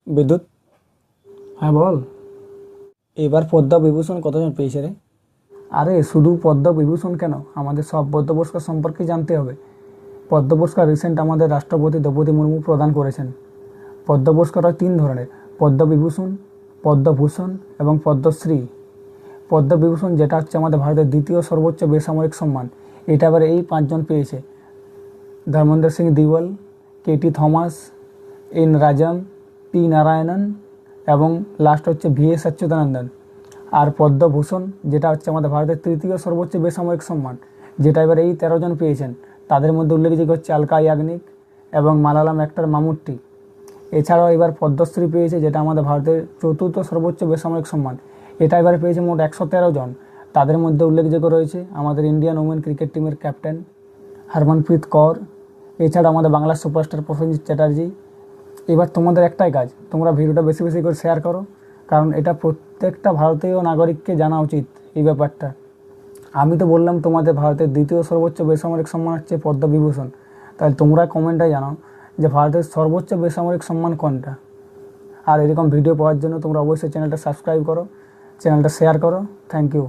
বিদ্যুৎ। হ্যাঁ বল। এবার পদ্মা বিভূষণ কতজন পেয়েছে রে? আরে শুধু পদ্মা বিভূষণ কেন, আমাদের সব পদ্ম পুরস্কার সম্পর্কে জানতে হবে। পদ্ম পুরস্কার রিসেন্ট আমাদের রাষ্ট্রপতি দ্রৌপদী মুর্মু প্রদান করেছেন। পদ্ম পুরস্কার হয় 3 ধরনের: পদ্মবিভূষণ, পদ্মভূষণ এবং পদ্মশ্রী। পদ্মবিভূষণ যেটা হচ্ছে আমাদের ভারতের দ্বিতীয় সর্বোচ্চ বেসামরিক সম্মান, এটা এবার এই 5জন পেয়েছে: Dharmendra Singh Diwal, K T Thomas, N Rajam, P Narayanan এবং লাস্ট হচ্ছে ভিএস অচ্যুতানন্দন। আর পদ্মভূষণ যেটা হচ্ছে আমাদের ভারতের তৃতীয় সর্বোচ্চ বেসামরিক সম্মান, যেটা এবার এই 13 জন পেয়েছেন। তাদের মধ্যে উল্লেখযোগ্য হচ্ছে আলকা ইয়াগনিক এবং মালায়ালাম অ্যাক্টর মামুট্টি। এছাড়াও এবার পদ্মশ্রী পেয়েছে, যেটা আমাদের ভারতের চতুর্থ সর্বোচ্চ বেসামরিক সম্মান। এটা এবার পেয়েছে মোট 113 জন। তাদের মধ্যে উল্লেখযোগ্য রয়েছে আমাদের ইন্ডিয়ান ওমেন ক্রিকেট টিমের ক্যাপ্টেন হরমনপ্রীত কৌর, এছাড়া আমাদের বাংলার সুপারস্টার প্রসেনজিৎ চ্যাটার্জি। এবার তোমাদের একটাই কাজ, তোমরা ভিডিওটা বেশি বেশি করে শেয়ার করো, কারণ এটা প্রত্যেকটা ভারতীয় নাগরিককে জানা উচিত এই ব্যাপারটা। আমি তো বললাম তোমাদের ভারতের দ্বিতীয় সর্বোচ্চ বেসামরিক সম্মান হচ্ছে পদ্মবিভূষণ, তাহলে তোমরা কমেন্টে জানাও যে ভারতের সর্বোচ্চ বেসামরিক সম্মান কোনটা। আর এরকম ভিডিও পাওয়ার জন্য তোমরা অবশ্যই চ্যানেলটা সাবস্ক্রাইব করো, চ্যানেলটা শেয়ার করো। Thank you.